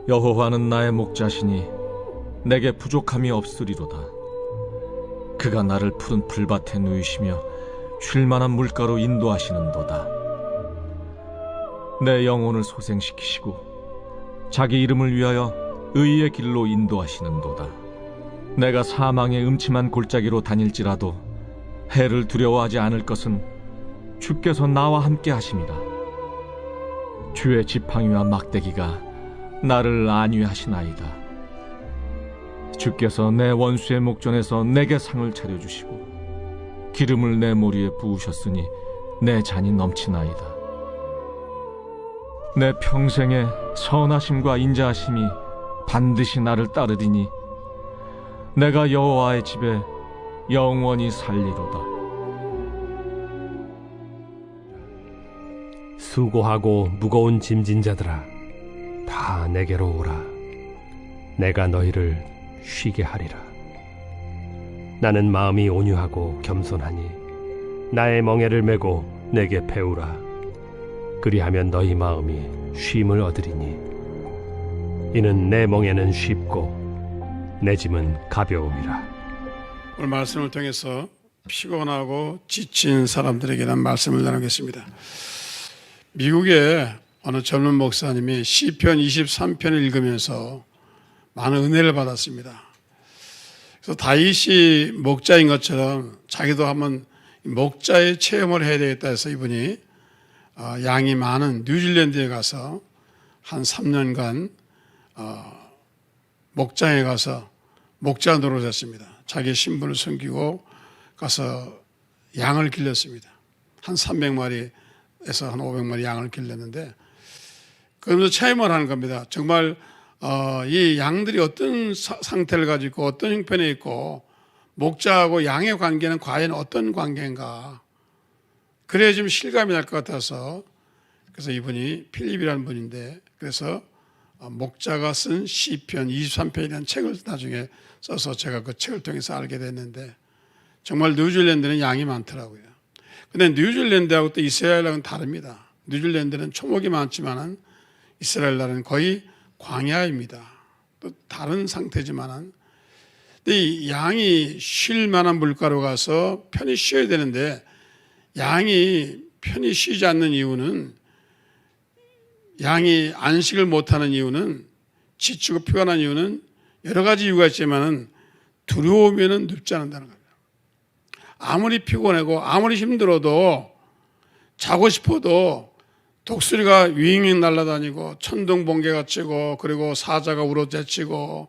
여호와는 나의 목자시니 내게 부족함이 없으리로다. 그가 나를 푸른 풀밭에 누이시며 쉴 만한 물가로 인도하시는도다. 내 영혼을 소생시키시고 자기 이름을 위하여 의의 길로 인도하시는도다. 내가 사망의 음침한 골짜기로 다닐지라도 해를 두려워하지 않을 것은 주께서 나와 함께 하심이라. 주의 지팡이와 막대기가 나를 안위하시나이다. 주께서 내 원수의 목전에서 내게 상을 차려주시고 기름을 내 머리에 부으셨으니 내 잔이 넘치나이다. 내 평생의 선하심과 인자하심이 반드시 나를 따르리니 내가 여호와의 집에 영원히 살리로다. 수고하고 무거운 짐진 자들아, 다 내게로 오라. 내가 너희를 쉬게 하리라. 나는 마음이 온유하고 겸손하니 나의 멍에를 메고 내게 배우라. 그리하면 너희 마음이 쉼을 얻으리니 이는 내 멍에는 쉽고 내 짐은 가벼움이라. 오늘 말씀을 통해서 피곤하고 지친 사람들에게는 말씀을 나누겠습니다. 미국의 어느 젊은 목사님이 시편 23편을 읽으면서 많은 은혜를 받았습니다. 그래서 다윗이 목자인 것처럼 자기도 한번 목자의 체험을 해야 되겠다 해서 이분이 양이 많은 뉴질랜드에 가서 한 3년간 목장에 가서 목자 노릇을 했습니다. 자기 신분을 숨기고 가서 양을 길렀습니다. 한 300마리에서 한 500마리 양을 길렀는데 그러면서 체험을 하는 겁니다. 정말 이 양들이 어떤 상태를 가지고 어떤 형편에 있고 목자하고 양의 관계는 과연 어떤 관계인가, 그래야 좀 실감이 날 것 같아서, 그래서 이분이 필립이라는 분인데, 그래서 목자가 쓴 시편 23편이라는 책을 나중에 써서 제가 그 책을 통해서 알게 됐는데, 정말 뉴질랜드는 양이 많더라고요. 근데 뉴질랜드하고 또 이스라엘하고는 다릅니다. 뉴질랜드는 초목이 많지만은 이스라엘 나라는 거의 광야입니다. 또 다른 상태지만은, 근데 이 양이 쉴 만한 물가로 가서 편히 쉬어야 되는데, 양이 편히 쉬지 않는 이유는, 양이 안식을 못하는 이유는, 지치고 피곤한 이유는 여러 가지 이유가 있지만은 두려우면은 눕지 않는다는 겁니다. 아무리 피곤하고 아무리 힘들어도 자고 싶어도 독수리가 윙윙 날아다니고 천둥번개가 치고 그리고 사자가 울어제치고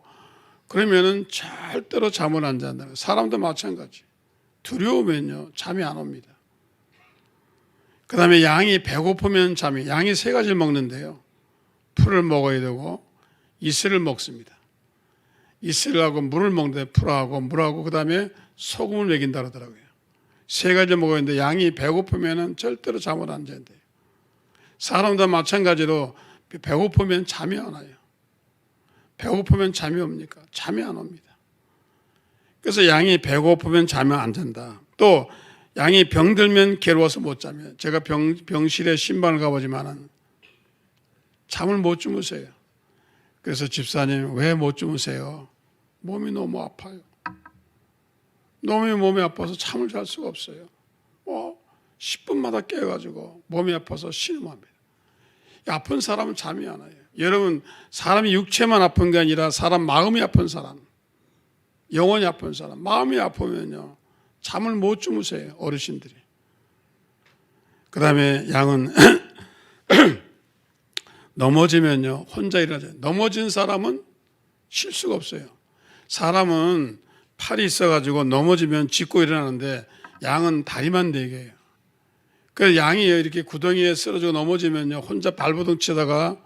그러면은 절대로 잠을 안 잔다는 거예요. 사람도 마찬가지. 두려우면요 잠이 안 옵니다. 그 다음에 양이 배고프면 양이 세 가지를 먹는데요. 풀을 먹어야 되고 이슬을 먹습니다. 이슬하고 물을 먹는데 풀하고 물하고 그 다음에 소금을 먹인다 그러더라고요. 세 가지 먹어야 되는데 양이 배고프면 절대로 잠을 안 잔대요. 사람도 마찬가지로 배고프면 잠이 안 와요. 배고프면 잠이 옵니까? 잠이 안 옵니다. 그래서 양이 배고프면 잠이 안 잔다. 또 양이 병들면 괴로워서 못 자면, 제가 병실에 신방을 가보지만은 잠을 못 주무세요. 그래서 집사님 왜 못 주무세요? 몸이 너무 아파요. 너무 몸이 아파서 잠을 잘 수가 없어요. 10분마다 깨가지고 몸이 아파서 신음합니다. 아픈 사람은 잠이 안 와요. 여러분, 사람이 육체만 아픈 게 아니라 사람 마음이 아픈 사람, 영혼이 아픈 사람, 마음이 아프면요 잠을 못 주무세요, 어르신들이. 그 다음에 양은 넘어지면요 혼자 일어나죠. 넘어진 사람은 쉴 수가 없어요. 사람은 팔이 있어가지고 넘어지면 짚고 일어나는데 양은 다리만 네 개예요. 그래서 양이 이렇게 구덩이에 쓰러지고 넘어지면요 혼자 발버둥 치다가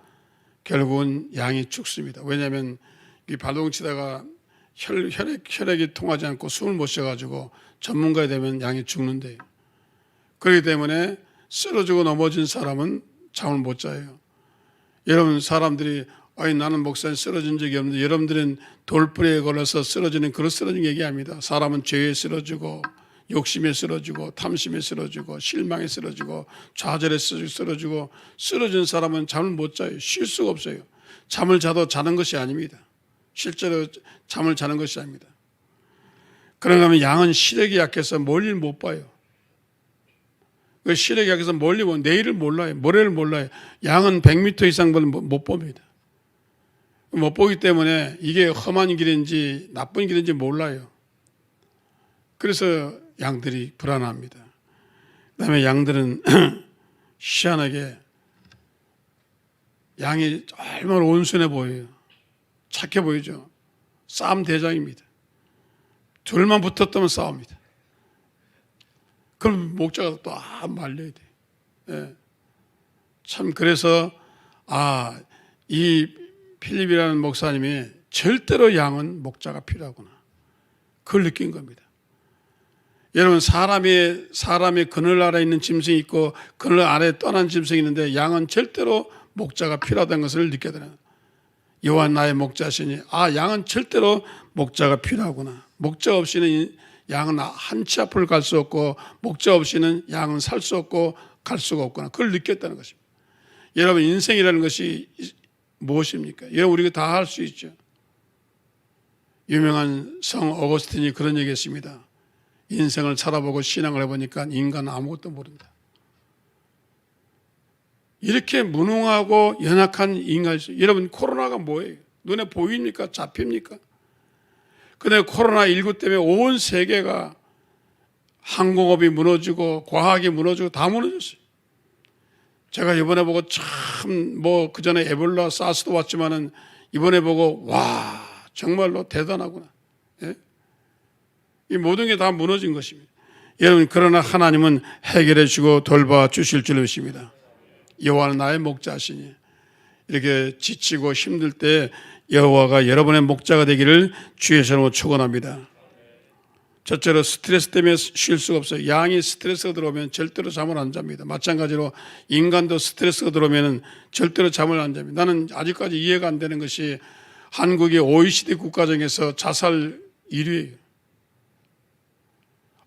결국은 양이 죽습니다. 왜냐하면 이 발버둥 치다가 혈액이 통하지 않고 숨을 못 쉬어가지고 전문가가 되면 양이 죽는데요. 그렇기 때문에 쓰러지고 넘어진 사람은 잠을 못 자요. 여러분, 사람들이 나는 목사님 쓰러진 적이 없는데, 여러분들은 돌부리에 걸려서 쓰러지는 그런 쓰러진 얘기합니다. 사람은 죄에 쓰러지고 욕심에 쓰러지고 탐심에 쓰러지고 실망에 쓰러지고 좌절에 쓰러지고, 쓰러진 사람은 잠을 못 자요. 쉴 수가 없어요. 잠을 자도 자는 것이 아닙니다. 실제로 잠을 자는 것이 아닙니다. 그런가 하면 양은 시력이 약해서 멀리를 못 봐요. 그 시력이 약해서 멀리 보면 내일을 몰라요. 모레를 몰라요. 양은 100m 이상 못 봅니다. 못 보기 때문에 이게 험한 길인지 나쁜 길인지 몰라요. 그래서 양들이 불안합니다. 그다음에 양들은 희한하게 양이 얼마나 온순해 보여요. 착해 보이죠. 싸움 대장입니다. 둘만 붙었다면 싸웁니다. 그럼 목자가 또 말려야 돼요. 예. 참 그래서 이 필립이라는 목사님이 절대로 양은 목자가 필요하구나. 그걸 느낀 겁니다. 여러분 사람이 그늘 아래 있는 짐승이 있고 그늘 아래 떠난 짐승이 있는데 양은 절대로 목자가 필요하다는 것을 느껴야 되는. 여호와 나의 목자시니 양은 절대로 목자가 필요하구나. 목자 없이는 양은 한 치 앞을 갈 수 없고 목자 없이는 양은 살 수 없고 갈 수가 없구나. 그걸 느꼈다는 것입니다. 여러분 인생이라는 것이 무엇입니까? 여러분 우리가 다 할 수 있죠. 유명한 성 어거스틴이 그런 얘기했습니다. 인생을 살아보고 신앙을 해보니까 인간은 아무것도 모른다. 이렇게 무능하고 연약한 인간이 있어요. 여러분 코로나가 뭐예요? 눈에 보입니까? 잡힙니까? 근데 코로나19 때문에 온 세계가 항공업이 무너지고 과학이 무너지고 다 무너졌어요. 제가 이번에 보고 참 그 전에 에볼라 사스도 왔지만은 이번에 보고 와 정말로 대단하구나. 예? 이 모든 게 다 무너진 것입니다. 여러분 그러나 하나님은 해결해 주고 돌봐 주실 줄 믿습니다. 여호와는 나의 목자시니 이렇게 지치고 힘들 때 여호와가 여러분의 목자가 되기를 주의 이름으로 축원합니다. 첫째로 스트레스 때문에 쉴 수가 없어요. 양이 스트레스가 들어오면 절대로 잠을 안 잡니다. 마찬가지로 인간도 스트레스가 들어오면 절대로 잠을 안 잡니다. 나는 아직까지 이해가 안 되는 것이 한국이 OECD 국가 중에서 자살 1위예요.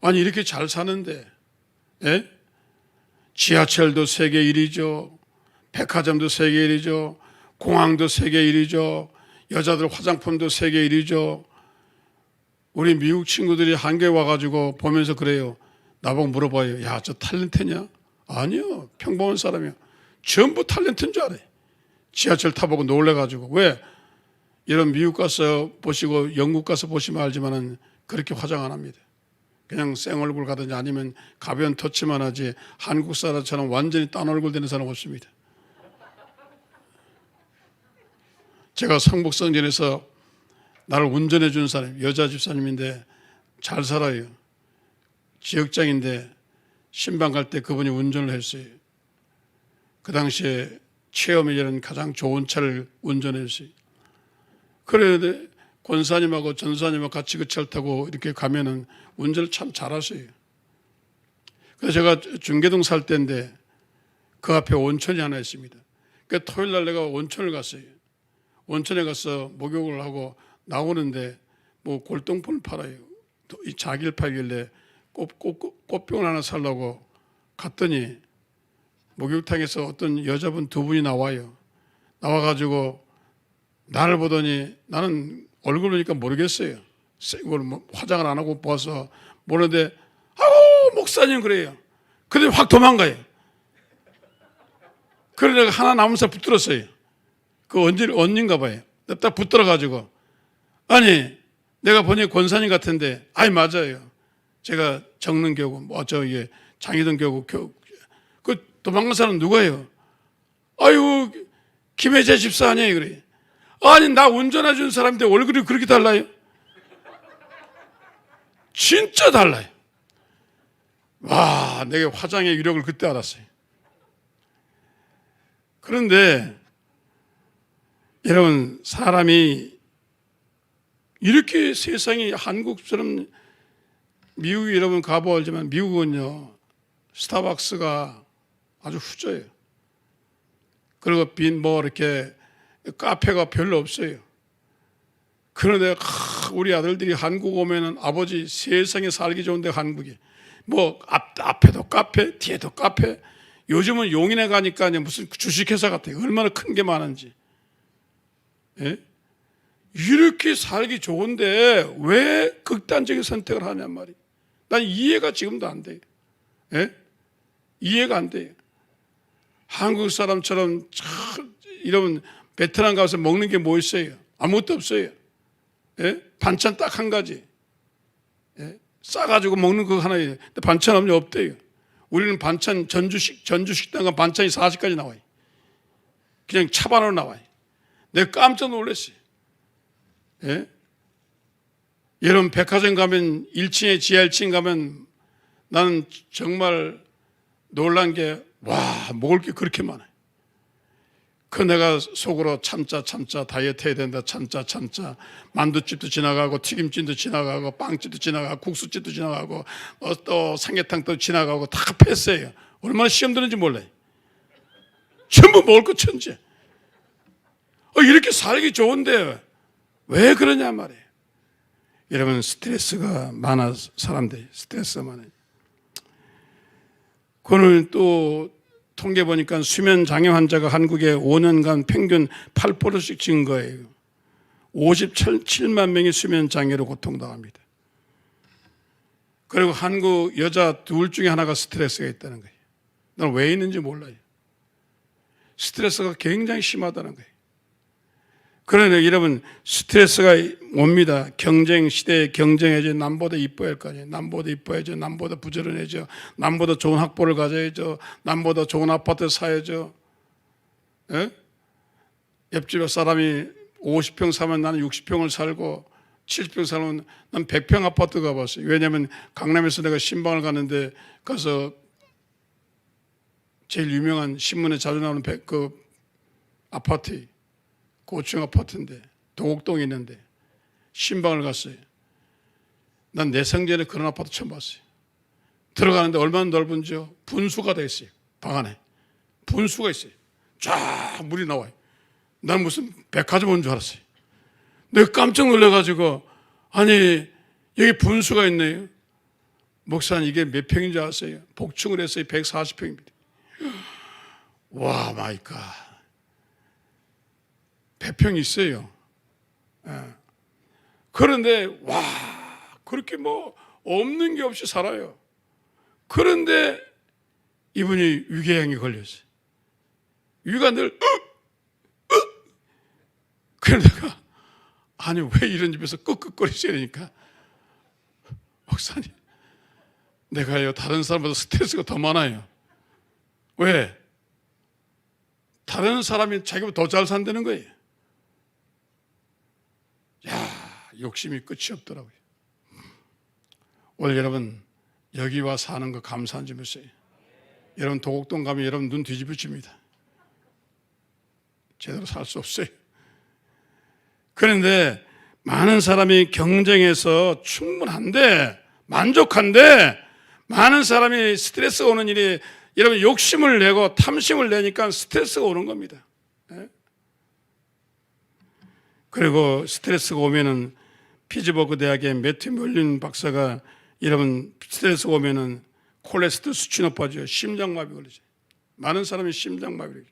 아니 이렇게 잘 사는데 예? 지하철도 세계 1위죠. 백화점도 세계 1위죠. 공항도 세계 1위죠. 여자들 화장품도 세계 1위죠. 우리 미국 친구들이 한국에 와가지고 보면서 그래요. 나보고 물어봐요. 야, 저 탤런트냐? 아니요. 평범한 사람이요. 전부 탤런트인 줄 알아요. 지하철 타보고 놀래가지고. 왜? 이런 미국 가서 보시고 영국 가서 보시면 알지만은 그렇게 화장 안 합니다. 그냥 생얼굴 가든지 아니면 가벼운 터치만 하지 한국 사람처럼 완전히 딴 얼굴 되는 사람 없습니다. 제가 성북성전에서 나를 운전해 준 사람, 여자 집사님인데 잘 살아요. 지역장인데 신방 갈 때 그분이 운전을 했어요. 그 당시에 체험이라는 가장 좋은 차를 운전했어요. 그런데 권사님하고 전사님하고 같이 그 차를 타고 이렇게 가면은 운전을 참 잘하세요. 그래서 제가 중계동 살 때인데 그 앞에 온천이 하나 있습니다. 그러니까 토요일 날 내가 온천을 갔어요. 온천에 가서 목욕을 하고 나오는데 뭐 골동품을 팔아요. 이 자기를 팔길래 꽃병을 하나 살라고 갔더니 목욕탕에서 어떤 여자분 두 분이 나와요. 나와가지고 나를 보더니 나는 얼굴 보니까 모르겠어요. 화장을 안 하고 봐서 모르는데 아우 목사님 그래요. 그런데 확 도망가요. 그래 내가 하나 남은 살 붙들었어요. 그 언니인가 봐요. 딱 붙들어가지고 아니 내가 보니 권사님 같은데 아이 맞아요. 제가 정릉교구 이게 장희동교구 그 도망간 사람 누구예요? 아유 김혜재 집사 아니에요 그래. 아니 나 운전해 준 사람인데 얼굴이 그렇게 달라요? 진짜 달라요. 와 내게 화장의 위력을 그때 알았어요. 그런데 여러분 사람이 이렇게 세상이 한국처럼 미국이 여러분 가보 알지만 미국은요 스타벅스가 아주 후져요. 그리고 이렇게 카페가 별로 없어요. 그런데 우리 아들들이 한국 오면은 아버지 세상에 살기 좋은데 한국이 뭐 앞에도 카페 뒤에도 카페 요즘은 용인에 가니까 무슨 주식회사 같아요. 얼마나 큰 게 많은지 예? 이렇게 살기 좋은데 왜 극단적인 선택을 하냔 말이에요. 난 이해가 지금도 안 돼요. 예? 이해가 안 돼요. 한국 사람처럼 이러면 베트남 가서 먹는 게 뭐 있어요? 아무것도 없어요. 예? 반찬 딱 한 가지. 예? 싸가지고 먹는 거 하나예요. 근데 반찬 없대요. 우리는 반찬 전주식당 가 반찬이 40가지 나와요. 그냥 차반으로 나와요. 내가 깜짝 놀랐어요. 예? 여러분 백화점 가면 1층에 지하 1층 가면 나는 정말 놀란 게 와, 먹을 게 그렇게 많아요. 그 내가 속으로 참자 다이어트 해야 된다 참자 만두집도 지나가고 튀김집도 지나가고 빵집도 지나가고 국수집도 지나가고 또 삼계탕도 지나가고 다 패스해요. 얼마나 시험 드는지 몰라요. 전부 먹을 거 천재. 이렇게 살기 좋은데 왜 그러냐 말이에요. 여러분 스트레스가 많아. 사람들이 스트레스가 많아요. 오늘 또 통계 보니까 수면 장애 환자가 한국에 5년간 평균 8%씩 증 거예요. 57만 명이 수면 장애로 고통당합니다. 그리고 한국 여자 둘 중에 하나가 스트레스가 있다는 거예요. 난 왜 있는지 몰라요. 스트레스가 굉장히 심하다는 거예요. 그러나 여러분 스트레스가 옵니다. 경쟁 시대에 경쟁해야죠. 남보다 이뻐야 할 거 아니에요. 남보다 이뻐야죠. 남보다 부지런해야죠. 남보다 좋은 학벌을 가져야죠. 남보다 좋은 아파트 사야죠. 예? 옆집 사람이 50평 사면 나는 60평을 살고 70평 살면 난 100평 아파트 가봤어요. 왜냐하면 강남에서 내가 신방을 갔는데 가서 제일 유명한 신문에 자주 나오는 그 아파트 고층 아파트인데 도곡동에 있는데 신방을 갔어요. 난 내 생전에 그런 아파트 처음 봤어요. 들어가는데 얼마나 넓은지요? 분수가 돼 있어요. 방 안에 분수가 있어요. 쫙 물이 나와요. 난 무슨 백화점 온 줄 알았어요. 내가 깜짝 놀라가지고 아니 여기 분수가 있네요. 목사님 이게 몇 평인 줄 아세요? 복층을 했어요. 140평입니다. 와 마이 갓. 100평이 있어요. 그런데 와 그렇게 뭐 없는 게 없이 살아요. 그런데 이분이 위궤양이 걸렸어요. 위가 늘 그러다가 아니 왜 이런 집에서 끄끄거리지 이러니까 목사님 내가요 다른 사람보다 스트레스가 더 많아요. 왜? 다른 사람이 자기보다 더 잘 산다는 거예요. 야, 욕심이 끝이 없더라고요. 오늘 여러분 여기 와 사는 거 감사한 점 있어요. 여러분 도곡동 가면 여러분 눈 뒤집어집니다. 제대로 살 수 없어요. 그런데 많은 사람이 경쟁해서 충분한데 만족한데 많은 사람이 스트레스가 오는 일이 여러분 욕심을 내고 탐심을 내니까 스트레스가 오는 겁니다. 그리고 스트레스가 오면은 피츠버그 대학의 매튜 멀린 박사가 여러분 스트레스가 오면은 콜레스테롤 수치 높아져요. 심장마비 걸리죠. 많은 사람이 심장마비를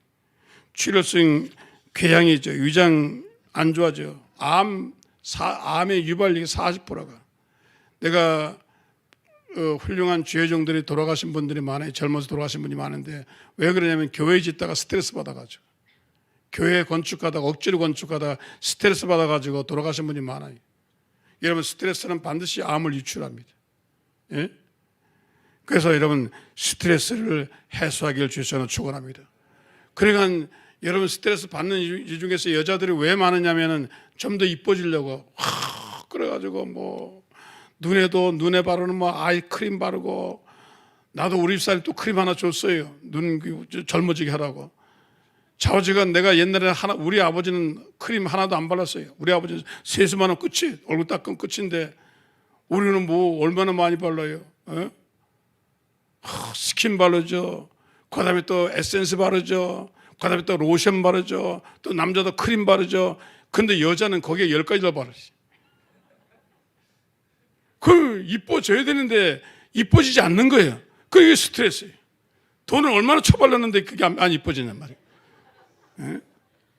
치료성 궤양이죠. 위장 안 좋아져. 암의 유발력이 40%가. 내가 훌륭한 주회종들이 돌아가신 분들이 많아요. 젊어서 돌아가신 분이 많은데 왜 그러냐면 교회 짓다가 스트레스 받아가지고 교회 건축하다가 억지로 건축하다가 스트레스 받아가지고 돌아가신 분이 많아요. 여러분 스트레스는 반드시 암을 유출합니다. 예? 그래서 여러분 스트레스를 해소하기를 주셔서 축원합니다. 그러니까 여러분 스트레스 받는 이 중에서 여자들이 왜 많으냐면은 좀 더 이뻐지려고 그래가지고 뭐 눈에 바르는 뭐 아이 크림 바르고 나도 우리 집사람이 또 크림 하나 줬어요. 눈 젊어지게 하라고. 좌우지간 내가 옛날에 우리 아버지는 크림 하나도 안 발랐어요. 우리 아버지는 세수만 하면 끝이 얼굴 닦으면 끝인데 우리는 뭐 얼마나 많이 발라요. 스킨 바르죠. 그 다음에 또 에센스 바르죠. 그 다음에 또 로션 바르죠. 또 남자도 크림 바르죠. 근데 여자는 거기에 10가지를 바르지. 이뻐져야 되는데 이뻐지지 않는 거예요. 그게 스트레스예요. 돈을 얼마나 처발랐는데 그게 안 이뻐지냔 말이에요.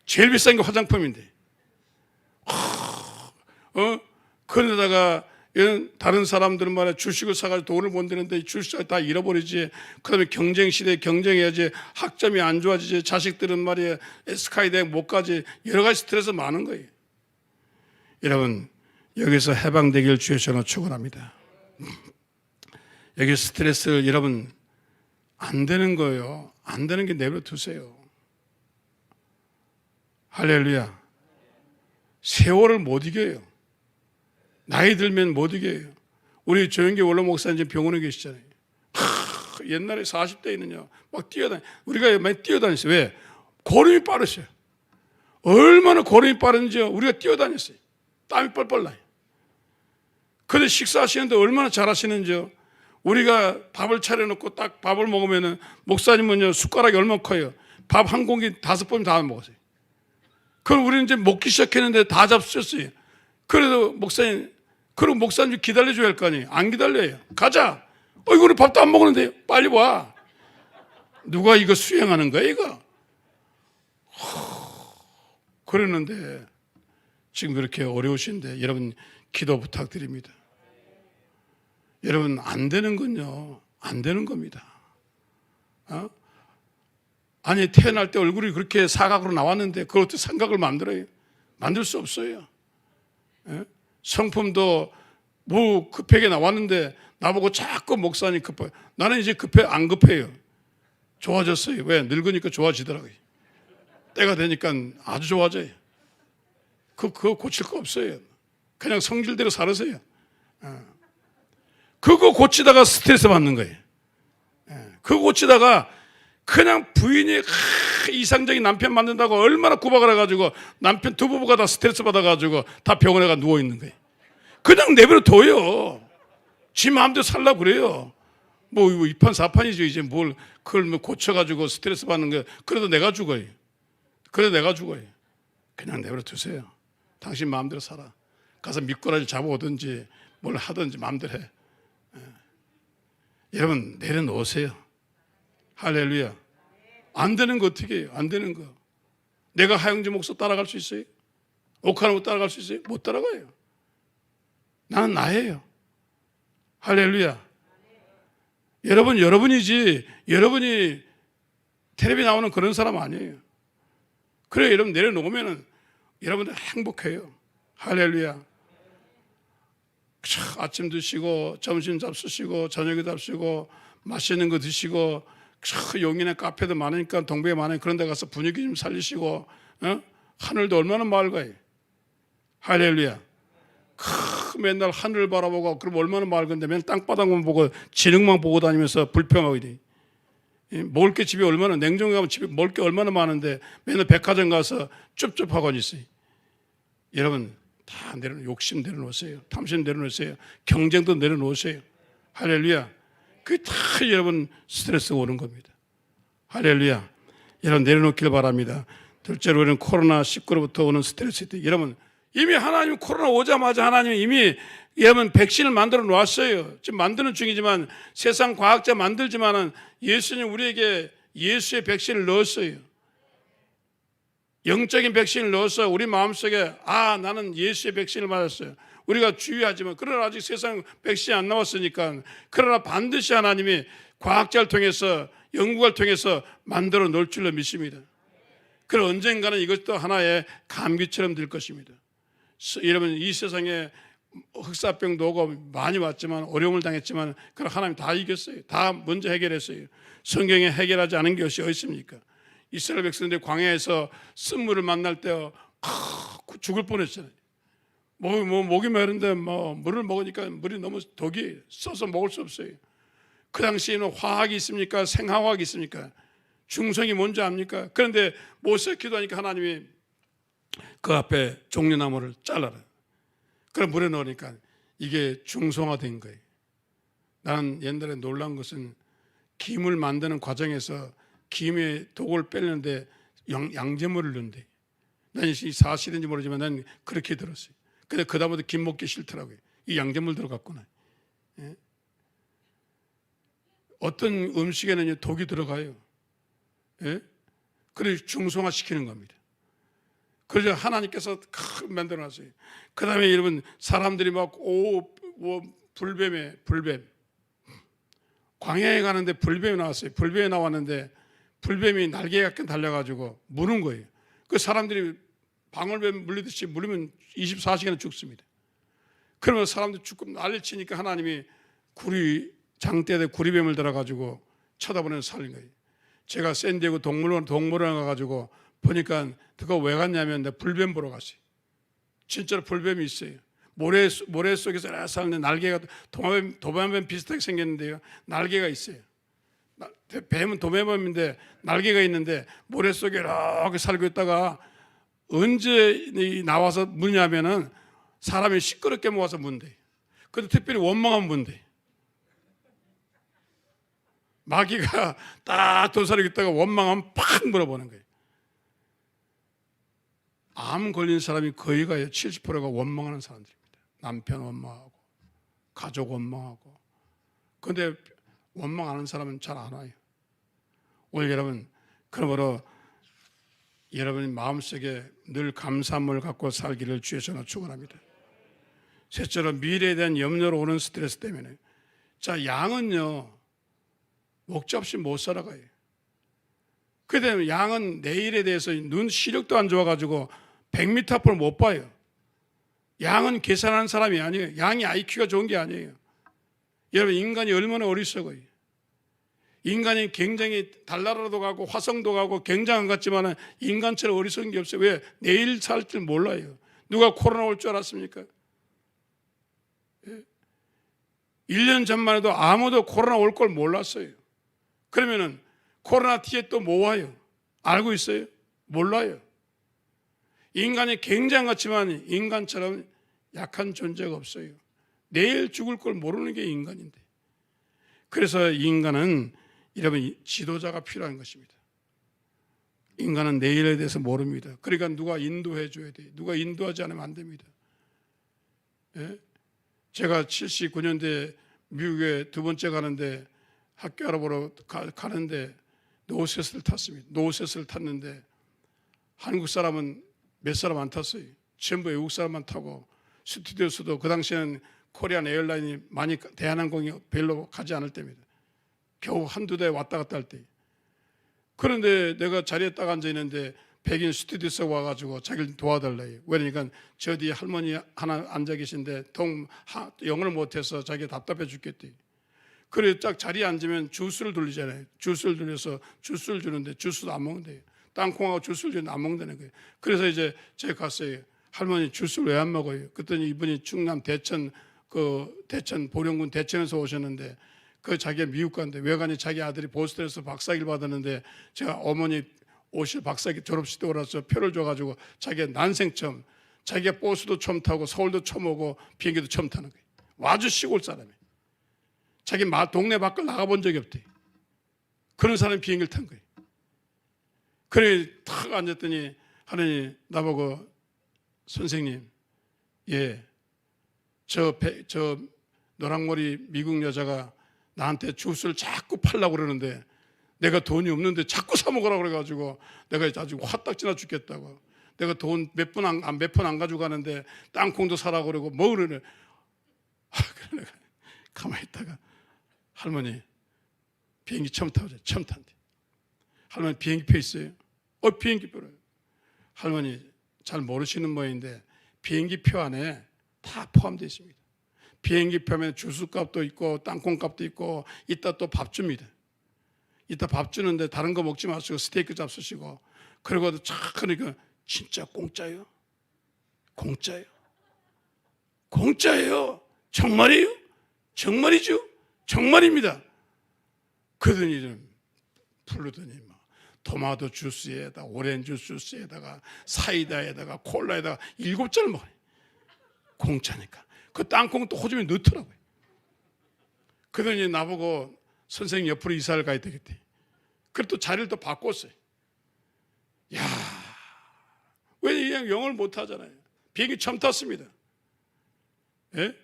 제일 비싼 게 화장품인데 그러다가 다른 사람들은 말이야 주식을 사가지고 돈을 못 내는데 주식을 다 잃어버리지. 그다음에 경쟁 시대에 경쟁해야지. 학점이 안 좋아지지. 자식들은 말이야 스카이 대학 못 가지. 여러 가지 스트레스 많은 거예요. 여러분 여기서 해방되길 주의 전화 축원합니다. 여기 스트레스를 여러분 안 되는 거예요. 안 되는 게 내버려 두세요. 할렐루야. 세월을 못 이겨요. 나이 들면 못 이겨요. 우리 조영기 원로 목사님 지금 병원에 계시잖아요. 옛날에 40대 있느냐 막 뛰어다니. 우리가 많이 뛰어다녔어요. 왜? 걸음이 빠르셔요. 얼마나 걸음이 빠른지요. 우리가 뛰어다녔어요. 땀이 뻘뻘 나요. 그런데 식사하시는데 얼마나 잘하시는지요. 우리가 밥을 차려놓고 딱 밥을 먹으면은 목사님은요 숟가락이 얼마나 커요. 밥 한 공기 5번 다 먹었어요. 그럼 우리는 이제 먹기 시작했는데 다 잡수셨어요. 그래도 목사님, 그리고 목사님 기다려줘야 할 거 아니에요. 안 기다려요. 가자. 우리 밥도 안 먹었는데 빨리 와. 누가 이거 수행하는 거야 이거? 그러는데 지금 그렇게 어려우신데 여러분 기도 부탁드립니다. 여러분 안 되는 건요 안 되는 겁니다. 아니 태어날 때 얼굴이 그렇게 사각으로 나왔는데 그걸 어떻게 삼각을 만들어요? 만들 수 없어요. 성품도 뭐 급하게 나왔는데 나보고 자꾸 목사님 급해. 나는 이제 안 급해요. 좋아졌어요. 왜? 늙으니까 좋아지더라고요. 때가 되니까 아주 좋아져요. 그거 고칠 거 없어요. 그냥 성질대로 살으세요. 그거 고치다가 스트레스 받는 거예요. 그거 고치다가 그냥 부인이 이상적인 남편 만든다고 얼마나 구박을 해가지고 남편 두 부부가 다 스트레스 받아가지고 다 병원에 가 누워 있는 거예요. 그냥 내버려 둬요. 지 마음대로 살라고 그래요. 뭐 이판사판이죠. 이제 뭘 그걸 뭐 고쳐가지고 스트레스 받는 거예요. 그래도 내가 죽어요. 그냥 내버려 두세요. 당신 마음대로 살아. 가서 미꾸라지 잡아오든지 뭘 하든지 마음대로 해. 여러분 내려놓으세요. 할렐루야. 안 되는 거 어떻게 해요? 안 되는 거. 내가 하영주 목사 따라갈 수 있어요? 옥하나 따라갈 수 있어요? 못 따라가요. 나는 나예요. 할렐루야. 여러분이지 여러분이 텔레비 나오는 그런 사람 아니에요. 그래 여러분 내려놓으면 여러분들 행복해요. 할렐루야. 아침 드시고 점심 잡수시고 저녁에 잡수시고 맛있는 거 드시고 용인에 카페도 많으니까 동백에 많으니까 그런 데 가서 분위기 좀 살리시고 하늘도 얼마나 맑아요. 할렐루야. 맨날 하늘을 바라보고 그럼 얼마나 맑은데 맨날 땅바닥만 보고 지능만 보고 다니면서 불평하고 이래. 먹을 게 집에 얼마나 냉장고에 가면 집에 먹을 게 얼마나 많은데 맨날 백화점 가서 쩝쩝하고 있어요. 여러분 다 욕심 내려놓으세요. 탐심 내려놓으세요. 경쟁도 내려놓으세요. 할렐루야. 그게 다 여러분 스트레스가 오는 겁니다. 할렐루야. 여러분 내려놓기를 바랍니다. 둘째로 우리는 코로나19로부터 오는 스트레스. 여러분 이미 하나님 코로나 오자마자 하나님이 이미 여러분 백신을 만들어 놓았어요. 지금 만드는 중이지만 세상 과학자 만들지만은 예수님 우리에게 예수의 백신을 넣었어요. 영적인 백신을 넣어서 우리 마음속에 나는 예수의 백신을 맞았어요. 우리가 주의하지만 그러나 아직 세상 백신이 안 나왔으니까 그러나 반드시 하나님이 과학자를 통해서 연구를 통해서 만들어 놓을 줄로 믿습니다. 그럼 언젠가는 이것도 하나의 감기처럼 될 것입니다. 여러분 이 세상에 흑사병도 오고 많이 왔지만 어려움을 당했지만 그걸 하나님 다 이겼어요. 다 먼저 해결했어요. 성경에 해결하지 않은 것이 어디 있습니까? 이스라엘 백성들이 광야에서 쓴물을 만날 때 죽을 뻔했잖아요. 목이 마른데 물을 먹으니까 물이 너무 독이 써서 먹을 수 없어요. 그 당시에는 화학이 있습니까? 생화학이 있습니까? 중성이 뭔지 압니까? 그런데 모세 기도하니까 하나님이 그 앞에 종려나무를 잘라라. 그럼 물에 넣으니까 이게 중성화된 거예요. 나는 옛날에 놀란 것은 김을 만드는 과정에서 김의 독을 빼려는데 양잿물을 넣는데 난 이 사실인지 모르지만 난 그렇게 들었어요. 근데 그다음부터 김 먹기 싫더라고요. 이 양잿물 들어갔구나. 예? 어떤 음식에는 독이 들어가요. 예? 그래서 중성화시키는 겁니다. 그래서 하나님께서 큰 만들어 놨어요. 그 다음에 여러분 사람들이 불뱀 광야에 가는데 불뱀이 나왔어요. 불뱀이 나왔는데 불뱀이 날개에 약간 달려가지고 무는 거예요. 그 사람들이 방울뱀 물리듯이 물리면 24시간에 죽습니다. 그러면 사람들이 죽고 난리 치니까 하나님이 장대에 구리뱀을 들어가지고 쳐다보는 살린 거예요. 제가 샌디에고 동물원에 가가지고 보니까 그거 왜 갔냐면 내가 불뱀 보러 갔어요. 진짜로 불뱀이 있어요. 모래 속에서 사는데 날개가 도마뱀 비슷하게 생겼는데요. 날개가 있어요. 뱀은 도마뱀인데 날개가 있는데 모래 속에 이렇게 살고 있다가 언제 나와서 무냐면은 사람이 시끄럽게 모아서 문대. 근데 특별히 원망하면 문대. 마귀가 딱 도사리고 있다가 원망하면 팍 물어보는 거예요. 암 걸린 사람이 거의가 70%가 원망하는 사람들입니다. 남편 원망하고 가족 원망하고. 그런데 원망하는 사람은 잘 안 와요. 오늘 여러분 그러므로 여러분이 마음속에 늘 감사함을 갖고 살기를 주의 전화 축원합니다. 셋째로 미래에 대한 염려로 오는 스트레스 때문에. 자, 양은요 목적 없이 못 살아가요. 그다음에 양은 내일에 대해서 눈 시력도 안 좋아가지고 100m 앞을 못 봐요. 양은 계산하는 사람이 아니에요. 양이 IQ가 좋은 게 아니에요. 여러분 인간이 얼마나 어리석어요. 인간이 굉장히 달나라도 가고 화성도 가고 굉장한 것 같지만 인간처럼 어리석은 게 없어요. 왜? 내일 살 줄 몰라요. 누가 코로나 올 줄 알았습니까? 1년 전만 해도 아무도 코로나 올 걸 몰랐어요. 그러면은 코로나 뒤에 또 뭐 와요? 알고 있어요? 몰라요. 인간이 굉장한 것 같지만 인간처럼 약한 존재가 없어요. 내일 죽을 걸 모르는 게 인간인데. 그래서 인간은 여러분 지도자가 필요한 것입니다. 인간은 내일에 대해서 모릅니다. 그러니까 누가 인도해 줘야 돼요. 누가 인도하지 않으면 안 됩니다. 예? 제가 79년대 미국에 두 번째 가는데 학교 알아보러 가는데 노세스를 탔습니다. 노세스를 탔는데 한국 사람은 몇 사람 안 탔어요. 전부 외국 사람만 타고 스튜디오스도 그 당시에는 코리안 에어라인이 많이 대한항공이 별로 가지 않을 때입니다. 겨우 한두 대 왔다 갔다 할 때. 그런데 내가 자리에 딱 앉아 있는데 백인 스튜디오스가 와가지고 자기를 도와달래요. 왜냐니까 저 뒤에 할머니 하나 앉아 계신데 영어를 못해서 자기가 답답해 죽겠대. 그래 딱 자리에 앉으면 주스를 돌리잖아요. 주스를 돌려서 주스를 주는데 주스도 안 먹는데요. 땅콩하고 주스를 주는데 안 먹는다는 거예요. 그래서 이제 제가 갔어요. 할머니 주스를 왜 안 먹어요? 그랬더니 이분이 충남 대천 보령군 대천에서 오셨는데 그 자기가 미국 간데 왜 가니 자기 아들이 보스턴에서 박사학위를 받았는데 제가 어머니 오실 박사학위 졸업식 때 오라서 표를 줘가지고 자기가 난생 처음 자기가 버스도 처음 타고 서울도 처음 오고 비행기도 처음 타는 거예요. 아주 시골 사람이. 자기 동네 밖을 나가본 적이 없대. 그런 사람이 비행기를 탄 거예요. 그래 탁 앉았더니 하느님 나보고 선생님 저 노랑머리 미국 여자가 나한테 주스를 자꾸 팔려고 그러는데 내가 돈이 없는데 자꾸 사 먹으라고 그래가지고 내가 아주 화딱지나 죽겠다고. 내가 돈 몇 푼 안 가지고 가는데 땅콩도 사라고 그러고 뭐 그러네. 그래 내가 가만히 있다가 할머니 비행기 처음 타보자. 처음 탄대. 할머니 비행기표 있어요? 비행기표로요. 할머니 잘 모르시는 모양인데 비행기표 안에 다 포함되어 있습니다. 비행기표 하면 주스값도 있고 땅콩값도 있고 이따 또 밥 줍니다. 이따 밥 주는데 다른 거 먹지 마시고 스테이크 잡수시고 그러고 착 하니까 진짜 공짜예요? 공짜예요? 공짜예요? 정말이에요? 정말이죠? 정말입니다. 그러더니 좀 부르더니 막 토마토 주스에다가 오렌지 주스에다가 사이다에다가 콜라에다가 7잔을 먹어요. 공짜니까. 그 땅콩 또 호주에 넣더라고요. 그러더니 나보고 선생님 옆으로 이사를 가야 되겠대. 그래 또 자리를 또 바꿨어요. 야, 왜 그냥 영어를 못 하잖아요. 비행기 처음 탔습니다. 예?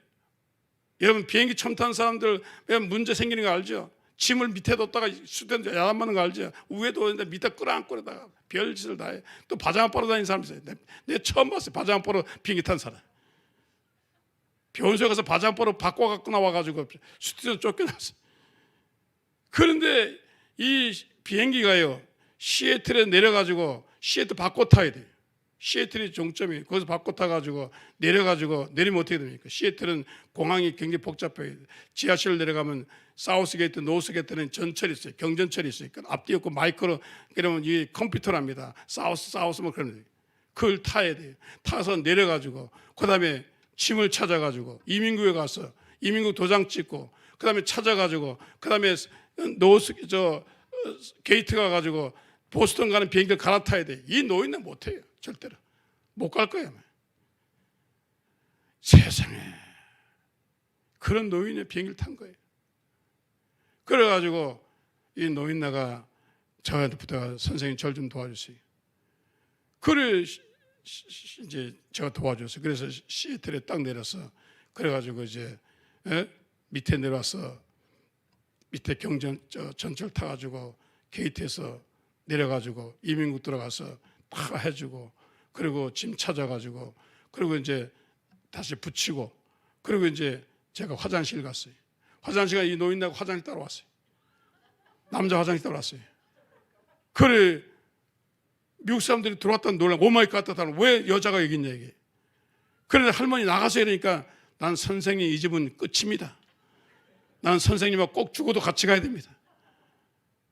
여러분 비행기 처음 탄 사람들 왜 문제 생기는 거 알죠? 짐을 밑에 뒀다가 수된 야단 맞는 거 알지? 위에 뒀는데 밑에 끌어안고다가 별짓을 다 해. 또 바장 앞으로 다니는 사람 있어요. 내 처음 봤어요. 바장 앞으로 비행기 탄 사람. 병원소에 가서 바장 앞으로 바꿔 갖고 나와가지고 스튜디오 쫓겨났어요. 그런데 이 비행기가요, 시애틀에 내려가지고 시애틀 바꿔 타야 돼요. 시애틀이 종점이에요. 거기서 바꿔 타가지고 내려가지고 내리면 어떻게 됩니까? 시애틀은 공항이 굉장히 복잡해요. 지하철 내려가면 사우스게이트, 노스게이트는 전철이 있어요. 경전철이 있어요. 그러니까 앞뒤 없고 마이크로 그러면 이 컴퓨터랍니다. 사우스 뭐 그런 거. 그걸 타야 돼요. 타서 내려가지고 그다음에 짐을 찾아가지고 이민국에 가서 이민국 도장 찍고 그다음에 찾아가지고 그다음에 게이트 가가지고 보스턴 가는 비행기를 갈아타야 돼. 이 노인은 못해요. 절대로 못 갈 거예요. 세상에 그런 노인의 비행기를 탄 거예요. 그래가지고 이 노인네가 저한테 부탁해서 선생님 절 좀 도와주세요. 그래 이제 제가 도와줬어요. 그래서 시애틀에 딱 내려서 그래가지고 이제 밑에 내려와서 밑에 전철 타가지고 게이트에서 내려가지고 이민국 들어가서 다 해주고 그리고 짐 찾아가지고 그리고 이제 다시 붙이고 그리고 이제 제가 화장실 갔어요. 화장실에 이 노인네가 화장실 따라왔어요. 남자 화장실 따라왔어요. 그래 미국 사람들이 들어왔다는 놀라 오마이갓 하는 왜 여자가 여기 있냐 이게. 그런데 할머니 나가서 이러니까 난 선생님 이 집은 끝입니다. 난 선생님하고 꼭 죽어도 같이 가야 됩니다.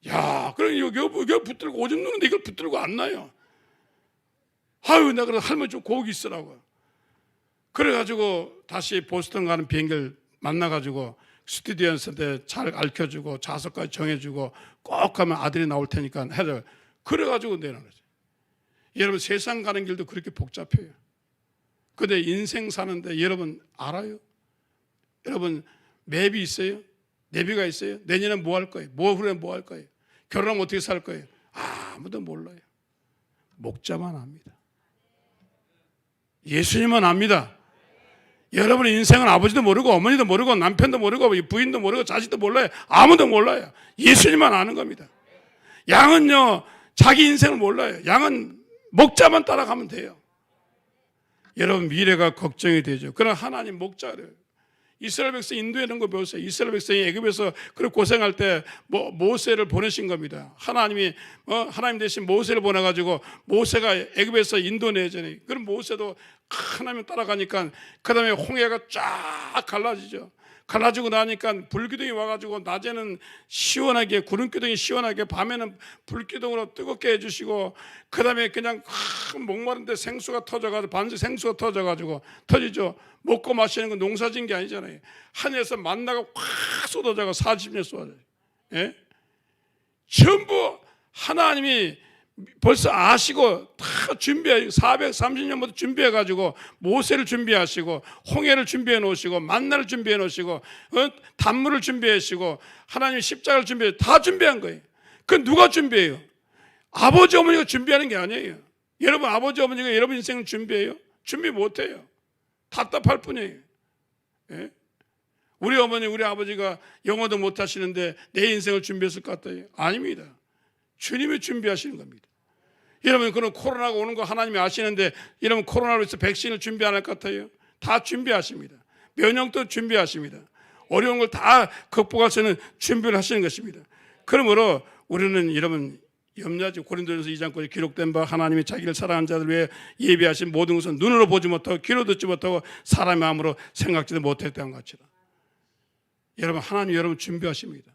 야, 그럼 여기 붙들고 오줌 누는데 이걸 붙들고 안 나요. 아유, 내가 그래서 할머니 좀 고기 있으라고. 그래가지고 다시 보스턴 가는 비행기를 만나가지고 스튜디오한테 잘 알려주고 좌석까지 정해주고 꼭 가면 아들이 나올 테니까 해라. 그래가지고 내려놓은 거죠. 여러분 세상 가는 길도 그렇게 복잡해요. 근데 인생 사는데 여러분 알아요? 여러분 맵이 있어요? 내비가 있어요? 내년에 뭐 할 거예요? 후에 뭐 할 거예요? 결혼하면 어떻게 살 거예요? 아무도 몰라요. 목자만 압니다. 예수님만 압니다. 여러분의 인생은 아버지도 모르고 어머니도 모르고 남편도 모르고 부인도 모르고 자식도 몰라요. 아무도 몰라요. 예수님만 아는 겁니다. 양은요 자기 인생을 몰라요. 양은 목자만 따라가면 돼요. 여러분 미래가 걱정이 되죠. 그러나 하나님 목자래요. 이스라엘 백성 인도에 있는 거 배우세요. 이스라엘 백성이 애굽에서 그렇게 고생할 때 모세를 보내신 겁니다. 하나님이 하나님 대신 모세를 보내가지고 모세가 애굽에서 인도 내잖아요. 그럼 모세도 하나님 따라가니까 그 다음에 홍해가 쫙 갈라지죠. 갈라지고 나니까 불기둥이 와가지고 낮에는 시원하게 구름기둥이 시원하게 밤에는 불기둥으로 뜨겁게 해주시고 그 다음에 그냥 목마른데 생수가 터져가지고 반석 생수가 터지죠. 먹고 마시는 건 농사진 게 아니잖아요. 하늘에서 만나가 확 쏟아져가 40년 쏟아져요. 예? 전부 하나님이 벌써 아시고 다 준비해 430년부터 준비해가지고 모세를 준비하시고 홍해를 준비해 놓으시고 만나를 준비해 놓으시고 단물을 준비해 놓으시고 하나님이 십자가를 준비해 다 준비한 거예요. 그건 누가 준비해요? 아버지 어머니가 준비하는 게 아니에요. 여러분 아버지 어머니가 여러분 인생을 준비해요? 준비 못해요. 답답할 뿐이에요. 예? 우리 어머니 우리 아버지가 영어도 못하시는데 내 인생을 준비했을 것 같아요? 아닙니다. 주님이 준비하시는 겁니다. 여러분 그런 코로나가 오는 거 하나님이 아시는데 여러분 코로나로 해서 백신을 준비 안 할 것 같아요? 다 준비하십니다. 면역도 준비하십니다. 어려운 걸 다 극복할 수 있는 준비를 하시는 것입니다. 그러므로 우리는 여러분 염려하지 고린도전서 2장까지 기록된 바 하나님이 자기를 사랑하는 자들 위해 예비하신 모든 것은 눈으로 보지 못하고 귀로 듣지 못하고 사람의 마음으로 생각지도 못했다는 것처럼 여러분 하나님 여러분 준비하십니다.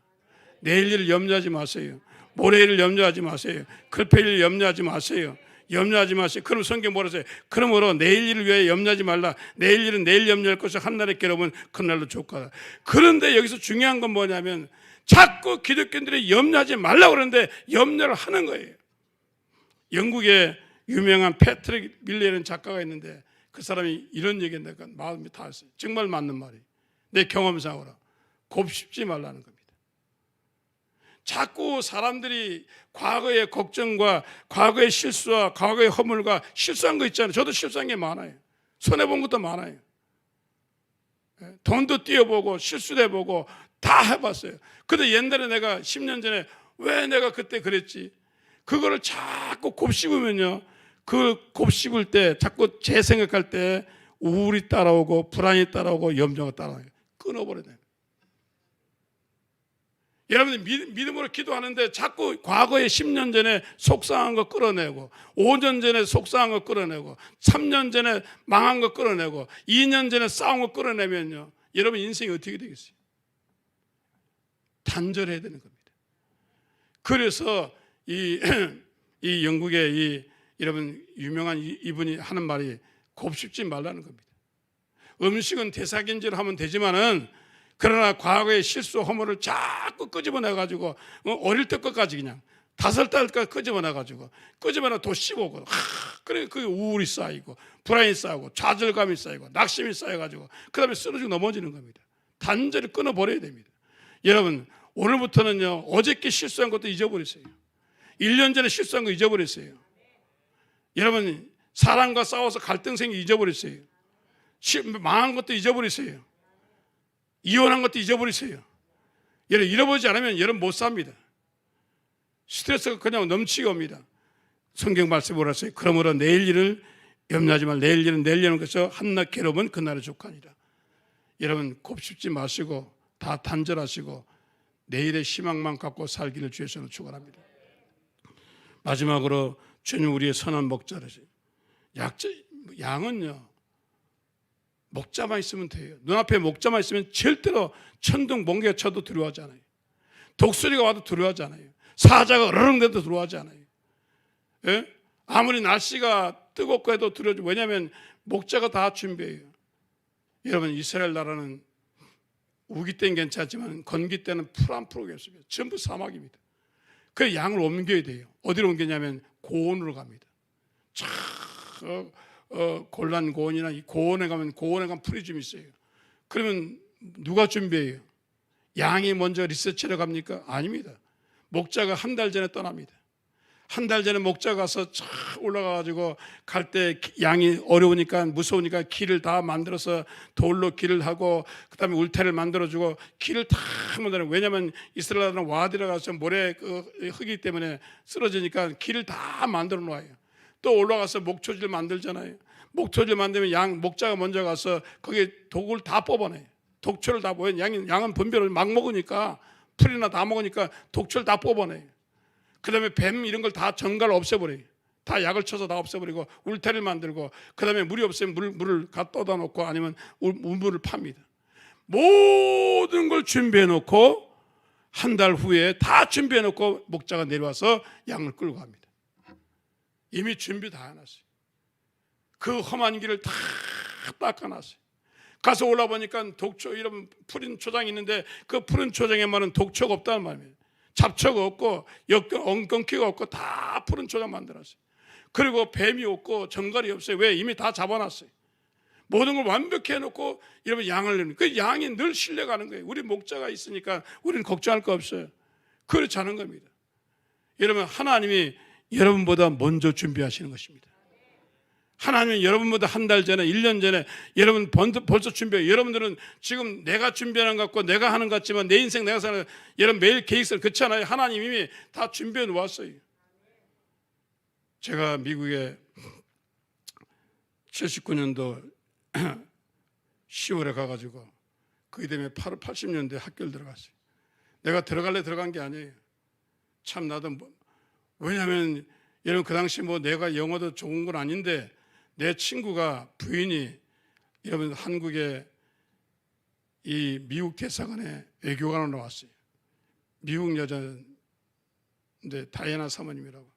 내일 일을 염려하지 마세요. 모레일을 염려하지 마세요. 클페일을 염려하지 마세요. 염려하지 마세요. 그럼 성경 뭐라 써요? 그러므로 내일 일을 위해 염려하지 말라. 내일 일은 내일 염려할 것이 한날에 괴로우면 그날로 족하다. 그런데 여기서 중요한 건 뭐냐면 자꾸 기독교인들이 염려하지 말라고 그러는데 염려를 하는 거예요. 영국의 유명한 패트릭 밀레라는 작가가 있는데 그 사람이 이런 얘기했는데 마음이 닿았어요. 정말 맞는 말이에요. 내 경험상으로 곱씹지 말라는 겁니다. 자꾸 사람들이 과거의 걱정과 과거의 실수와 과거의 허물과 실수한 거 있잖아요. 저도 실수한 게 많아요. 손해본 것도 많아요. 돈도 띄어보고 실수도 해보고 다 해봤어요. 근데 옛날에 내가 10년 전에 왜 내가 그때 그랬지? 그거를 자꾸 곱씹으면요, 그 곱씹을 때 자꾸 재생각할 때 우울이 따라오고 불안이 따라오고 염려가 따라와요. 끊어버려야 돼요. 여러분들 믿음으로 기도하는데 자꾸 과거에 10년 전에 속상한 거 끌어내고, 5년 전에 속상한 거 끌어내고, 3년 전에 망한 거 끌어내고, 2년 전에 싸운 거 끌어내면요, 여러분 인생이 어떻게 되겠어요? 단절해야 되는 겁니다. 그래서 이 영국의 여러분 유명한 이분이 하는 말이 곱씹지 말라는 겁니다. 음식은 되삭임질을 하면 되지만은, 그러나 과거의 실수 허물을 자꾸 끄집어내가지고 어릴 때 것까지 그냥 5살까지 끄집어내가지고 끄집어내 또 씹어오고, 그래 그 우울이 쌓이고 불안이 쌓이고 좌절감이 쌓이고 낙심이 쌓여가지고 그 다음에 쓰러지고 넘어지는 겁니다. 단절히 끊어버려야 됩니다. 여러분 오늘부터는요, 어저께 실수한 것도 잊어버리세요. 1년 전에 실수한 거 잊어버리세요. 여러분 사람과 싸워서 갈등 생기 잊어버리세요. 망한 것도 잊어버리세요. 이혼한 것도 잊어버리세요. 여러분 잃어버리지 않으면 여러분 못 삽니다. 스트레스가 그냥 넘치게 옵니다. 성경 말씀이 뭐라 했어요? 그러므로 내일 일을 염려하지 말. 내일 일은 내일 여는 것이요 한낱 괴로움은 그날의 족하니라. 여러분 곱씹지 마시고 다 단절하시고 내일의 희망만 갖고 살기를 주에서는 축원합니다. 마지막으로 주님 우리의 선한 목자라세요. 양은요, 목자만 있으면 돼요. 눈앞에 목자만 있으면 절대로 천둥 번개가 쳐도 두려워하지 않아요. 독수리가 와도 두려워하지 않아요. 사자가 으르렁대도 두려워하지 않아요. 예? 아무리 날씨가 뜨겁고 해도 두려워하지. 왜냐하면 목자가 다 준비해요. 여러분 이스라엘 나라는 우기 때는 괜찮지만 건기 때는 풀 안 풀고 없습니다. 전부 사막입니다. 그래서 양을 옮겨야 돼요. 어디로 옮기냐면 고원으로 갑니다. 골란 고원이나 이 고원에 가면 풀이 좀 있어요. 그러면 누가 준비해요? 양이 먼저 리서치를 갑니까? 아닙니다. 목자가 한 달 전에 떠납니다. 한 달 전에 목자가 가서 쫙 올라가가지고 갈 때 양이 어려우니까 무서우니까 길을 다 만들어서 돌로 길을 하고 그 다음에 울타리를 만들어주고 길을 다 만들어요. 왜냐하면 이스라엘은 와디라 가서 모래 흙이기 때문에 쓰러지니까 길을 다 만들어 놓아요. 또 올라가서 목초지를 만들잖아요. 목초지를 만들면 목자가 먼저 가서 거기에 독을 다 뽑아내요. 독초를 다 뽑아요. 양은 분별을 막 먹으니까, 풀이나 다 먹으니까 독초를 다 뽑아내요. 그 다음에 뱀 이런 걸 다 정갈 없애버려요. 다 약을 쳐서 다 없애버리고 울타리를 만들고, 그 다음에 물이 없으면 물을 떠다 놓고 아니면 우물을 팝니다. 모든 걸 준비해 놓고 한 달 후에 다 준비해 놓고 목자가 내려와서 양을 끌고 갑니다. 이미 준비 다 해놨어요. 그 험한 길을 다 닦아놨어요. 가서 올라보니까 독초 이런 푸른 초장이 있는데 그 푸른 초장에만은 독초가 없다는 말이에요. 잡초가 없고 엉겅퀴가 없고 다 푸른 초장 만들었어요. 그리고 뱀이 없고 정갈이 없어요. 왜? 이미 다 잡아놨어요. 모든 걸 완벽히 해놓고 이러면 양을 내는, 그 양이 늘 신뢰가는 거예요. 우리 목자가 있으니까 우리는 걱정할 거 없어요. 그렇지 않은 겁니다. 여러분 하나님이 여러분보다 먼저 준비하시는 것입니다. 하나님은 여러분보다 한 달 전에 1년 전에 여러분 벌써 준비해요. 여러분들은 지금 내가 준비하는 것 같고 내가 하는 것 같지만 내 인생 내가 사는, 여러분 매일 계획서를 그렇지 않아요. 하나님 이미 다 준비해 놓았어요. 제가 미국에 79년도 10월에 가가지고 그게 때문에 80년대 학교를 들어갔어요. 내가 들어갈래 들어간 게 아니에요. 참 나도 왜냐하면 여러분 그 당시 내가 영어도 좋은 건 아닌데 내 친구가 부인이 여러분 한국의 이 미국 대사관에 외교관으로 나왔어요. 미국 여자인데 다이애나 사모님이라고,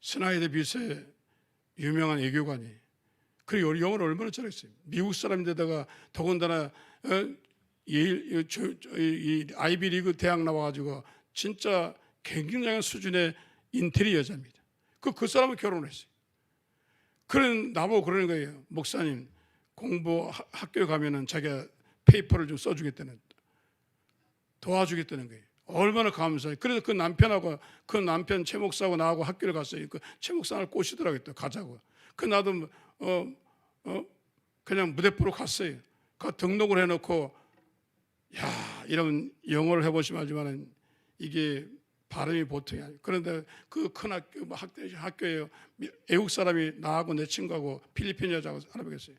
스나이드 빌스의 유명한 외교관이. 그리고 영어를 얼마나 잘했어요. 미국 사람인데다가 더군다나 이 아이비리그 대학 나와가지고 진짜 굉장한 수준의 인테리 여자입니다. 그 사람은 결혼했어요. 그런 나보고 그러는 거예요. 목사님 공부 학교에 가면은 자기가 페이퍼를 좀 써주겠다는, 도와주겠다는 거예요. 얼마나 감사해요. 그래서 그 남편하고 그 남편 최 목사하고 나하고 학교를 갔어요. 그 최 목사를 꼬시더라고요. 가자고. 그 나도 그냥 무대포로 갔어요. 그 등록을 해놓고 야 이런 영어를 해보시면 알지만은 이게 발음이 보통이 아니에요. 그런데 그 큰 학교 학교에 외국 사람이 나하고 내 친구하고 필리핀 여자하고 알아보겠어요.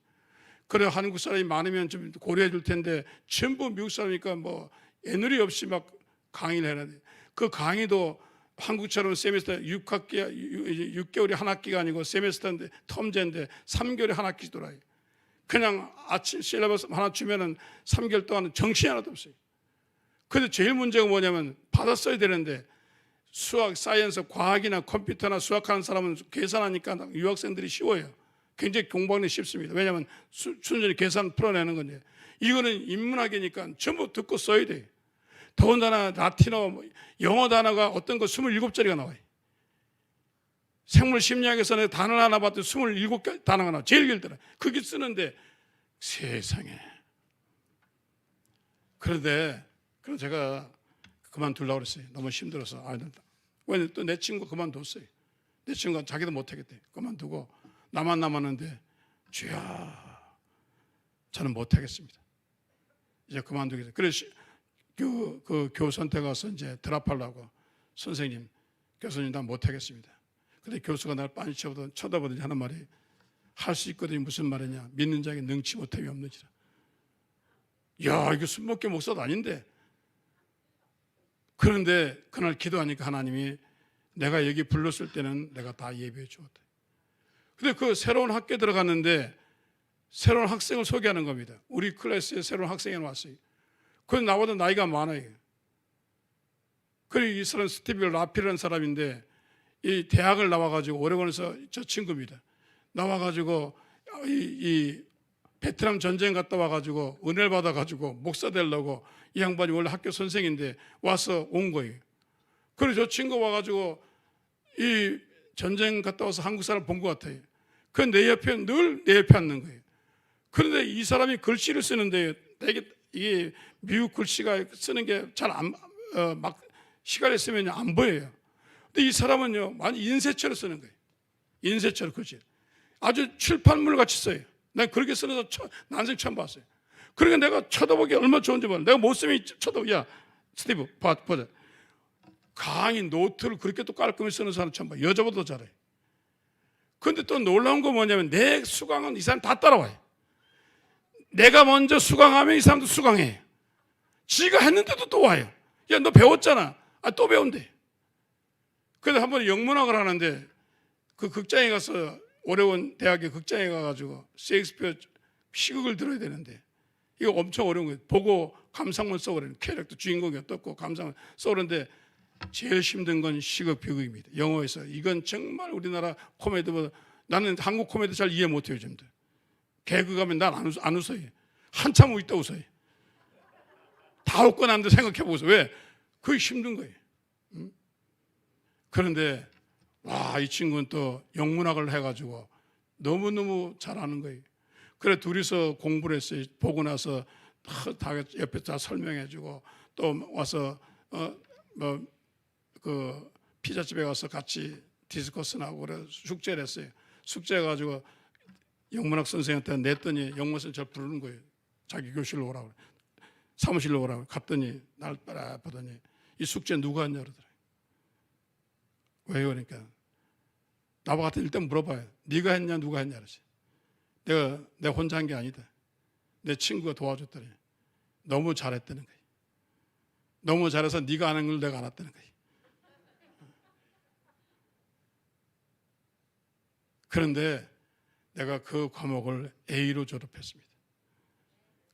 그래 한국 사람이 많으면 좀 고려해 줄 텐데 전부 미국 사람이니까 뭐 애누리 없이 막 강의를 해야 돼. 그 강의도 한국처럼 세미스터 6개월이 한 학기가 아니고 세미스터인데 텀제인데 3개월에 한 학기 돌아요. 그냥 아침 실레버스 하나 주면은 3개월 동안 정신이 하나도 없어요. 근데 제일 문제가 뭐냐면 받았어야 되는데 수학, 사이언스, 과학이나 컴퓨터나 수학하는 사람은 계산하니까 유학생들이 쉬워요. 굉장히 공부하기 쉽습니다. 왜냐하면 순전히 계산 풀어내는 건데 이거는 인문학이니까 전부 듣고 써야 돼요. 더군다나 라틴어, 영어 단어가 어떤 거 27자리가 나와요. 생물 심리학에서는 단어 하나 봤더니 27개 단어가 나와요. 제일 길더라. 그게 쓰는데 세상에. 그런데 그래서 제가 그만두려고 그랬어요. 너무 힘들어서 아이들다. 왜냐면 또 내 친구 그만뒀어요. 내 친구가 자기도 못하겠대. 그만두고 나만 남았는데 주야 저는 못하겠습니다. 이제 그만두겠어요. 그래서 그 교수한테 가서 이제 드랍하려고 선생님, 교수님 나 못하겠습니다. 근데 교수가 날 빤히 쳐다보더니 하는 말이 할 수 있거든요. 무슨 말이냐. 믿는 자에게 능치 못함이 없느니라. 야 이거 술먹게 목사도 아닌데. 그런데 그날 기도하니까 하나님이 내가 여기 불렀을 때는 내가 다 예비해 주었다. 근데 그 새로운 학교에 들어갔는데 새로운 학생을 소개하는 겁니다. 우리 클래스에 새로운 학생이 왔어요. 그건 나보다 나이가 많아요. 그리고 이 사람 스티브 라피라는 사람인데 이 대학을 나와가지고 오레곤에서 저 친구입니다. 나와가지고 이 베트남 전쟁 갔다 와가지고 은혜를 받아가지고 목사 되려고 이 양반이 원래 학교 선생인데 와서 온 거예요. 그래서 저 친구 와가지고 이 전쟁 갔다 와서 한국 사람 본 것 같아요. 그 내 옆에 늘 내 옆에 앉는 거예요. 그런데 이 사람이 글씨를 쓰는데 이게 미국 글씨가 쓰는 게 잘 막 시간이 있으면 안 보여요. 근데 이 사람은요 많이 인쇄체로 쓰는 거예요. 인쇄체로 글씨. 아주 출판물 같이 써요. 난 그렇게 쓰는 사람 난생 처음 봤어요. 그러니까 내가 쳐다보기 얼마나 좋은지 몰라. 내가 못 쓰면 쳐다보. 야 스티브 보자. 강의 노트를 그렇게 또 깔끔히 쓰는 사람 처음 봐. 여자보다 잘해. 그런데 또 놀라운 거 뭐냐면 내 수강은 이 사람 다 따라와요. 내가 먼저 수강하면 이 사람도 수강해. 지가 했는데도 또 와요. 야 너 배웠잖아. 아 또 배운대. 그래서 한 번에 영문학을 하는데 그 극장에 가서 오레곤 대학의 극장에 가가지고 셰익스피어 시극을 들어야 되는데 이거 엄청 어려운 거예요. 보고 감상문 써버리는 캐릭터 주인공이 어떻고 감상문 써오는데 제일 힘든 건 시극 비극입니다. 영어에서 이건 정말 우리나라 코미디보다 나는 한국 코미디 잘 이해 못해요. 요즘도 개그 가면 난 안 웃어요. 한참 있다 웃어요. 다 웃고 난데 생각해보세요. 왜? 그게 힘든 거예요. 그런데 와, 이 친구는 또 영문학을 해가지고 너무너무 잘하는 거예요. 그래 둘이서 공부를 했어요. 보고 나서 다 옆에 다 설명해주고 또 와서 그 피자집에 가서 같이 디스커스 나고 그래 숙제를 했어요. 숙제해가지고 영문학 선생한테 냈더니 영문 선생님 잘 부르는 거예요. 자기 교실로 오라고 사무실로 오라고 갔더니 날 바라보더니 이 숙제 누가 했냐 그러더라고요. 왜요? 그러니까 나와 같은 일단 물어봐요. 네가 했냐 누가 했냐 그러지. 내가 혼자 한 게 아니다. 내 친구가 도와줬더니 너무 잘했다는 거예요. 너무 잘해서 네가 아는 걸 내가 알았다는 거예요. 그런데 내가 그 과목을 A로 졸업했습니다.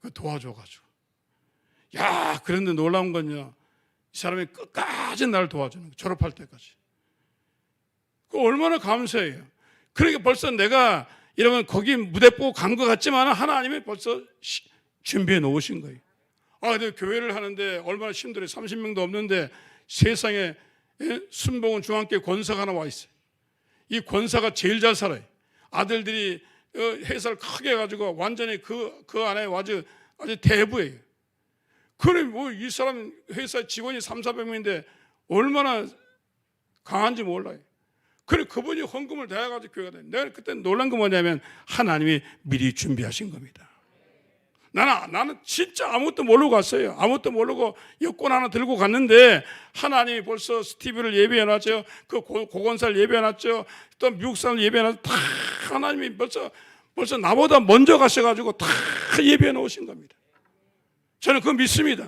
그 도와줘가지고. 야, 그런데 놀라운 건요. 이 사람이 끝까지 나를 도와주는 거예요. 졸업할 때까지. 그 얼마나 감사해요. 그러니까 벌써 내가 이러면 거기 무대 보고 간 것 같지만 하나님이 벌써 준비해 놓으신 거예요. 아, 근데 교회를 하는데 얼마나 힘들어요. 30명도 없는데 세상에 순복음 중앙교회 권사가 하나 와 있어요. 이 권사가 제일 잘 살아요. 아들들이 회사를 크게 해가지고 완전히 그 안에 아주 대부예요. 그래 뭐 이 사람 회사 직원이 300~400명인데 얼마나 강한지 몰라요. 그래 그분이 헌금을 대해가지고 교회가 돼. 내가 그때 놀란 거 뭐냐면 하나님이 미리 준비하신 겁니다. 나는 진짜 아무것도 모르고 갔어요. 아무것도 모르고 여권 하나 들고 갔는데 하나님이 벌써 스티브를 예배해놨죠. 그 고건사를 예배해놨죠. 또 미국 사람을 예배해놨죠. 다 하나님이 벌써 나보다 먼저 가셔가지고 다 예배해 놓으신 겁니다. 저는 그거 믿습니다.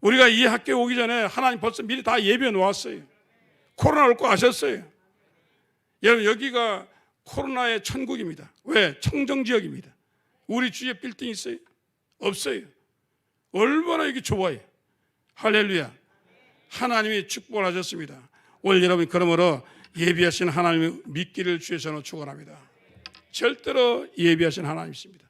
우리가 이 학교에 오기 전에 하나님 벌써 미리 다 예배해 놓았어요. 코로나 올 거 아셨어요. 여러분 여기가 코로나의 천국입니다. 왜? 청정지역입니다. 우리 주위에 빌딩 있어요? 없어요. 얼마나 여기 좋아요. 할렐루야. 하나님이 축복을 하셨습니다. 오늘 여러분 그러므로 예비하신 하나님을 믿기를 주에서 축원합니다. 절대로 예비하신 하나님이십니다.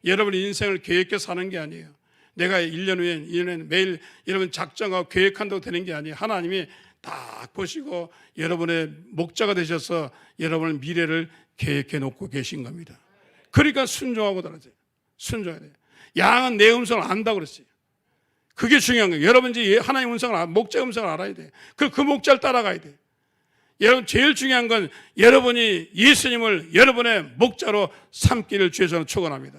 여러분의 인생을 계획해 사는 게 아니에요. 내가 1년 후엔 2년엔 매일 여러분 작정하고 계획한다고 되는 게 아니에요. 하나님이 딱 보시고 여러분의 목자가 되셔서 여러분의 미래를 계획해 놓고 계신 겁니다. 그러니까 순종하고 따라서요. 순종해야 돼요. 양은 내 음성을 안다고 그랬어요. 그게 중요한 거예요. 여러분 이제 하나님 음성을 목자 음성을 알아야 돼요. 그 목자를 따라가야 돼요. 여러분 제일 중요한 건 여러분이 예수님을 여러분의 목자로 삼기를 주에서는 축원합니다.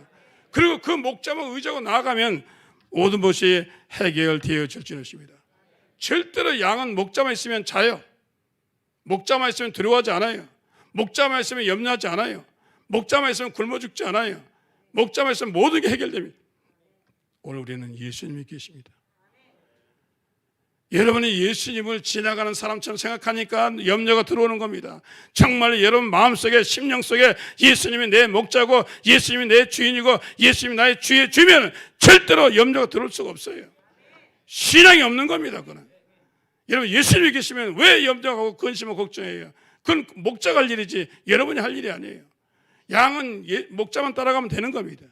그리고 그 목자만 의지하고 나아가면 모든 것이 해결되어질 것입니다. 절대로 양은 목자만 있으면 자요. 목자만 있으면 두려워하지 않아요. 목자만 있으면 염려하지 않아요. 목자만 있으면 굶어 죽지 않아요. 목자만 있으면 모든 게 해결됩니다. 오늘 우리는 예수님이 계십니다. 여러분이 예수님을 지나가는 사람처럼 생각하니까 염려가 들어오는 겁니다. 정말 여러분 마음속에 심령 속에 예수님이 내 목자고 예수님이 내 주인이고 예수님이 나의 주의 주면 절대로 염려가 들어올 수가 없어요. 신앙이 없는 겁니다. 그는. 여러분 예수님이 계시면 왜 염려하고 근심하고 걱정해요? 그건 목자가 할 일이지 여러분이 할 일이 아니에요. 양은 목자만 따라가면 되는 겁니다.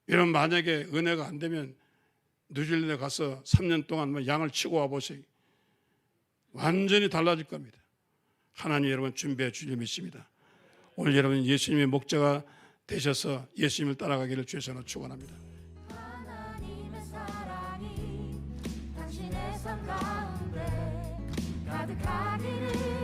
여러분 만약에 은혜가 안 되면 뉴질랜드에 가서 3년 동안 양을 치고 와보세요. 완전히 달라질 겁니다. 하나님 여러분 준비해 주실 믿습니다. 오늘 여러분 예수님의 목자가 되셔서 예수님을 따라가기를 주에서 축원합니다. 하나님의 사랑이 당신의 삶 가운데 가득하기를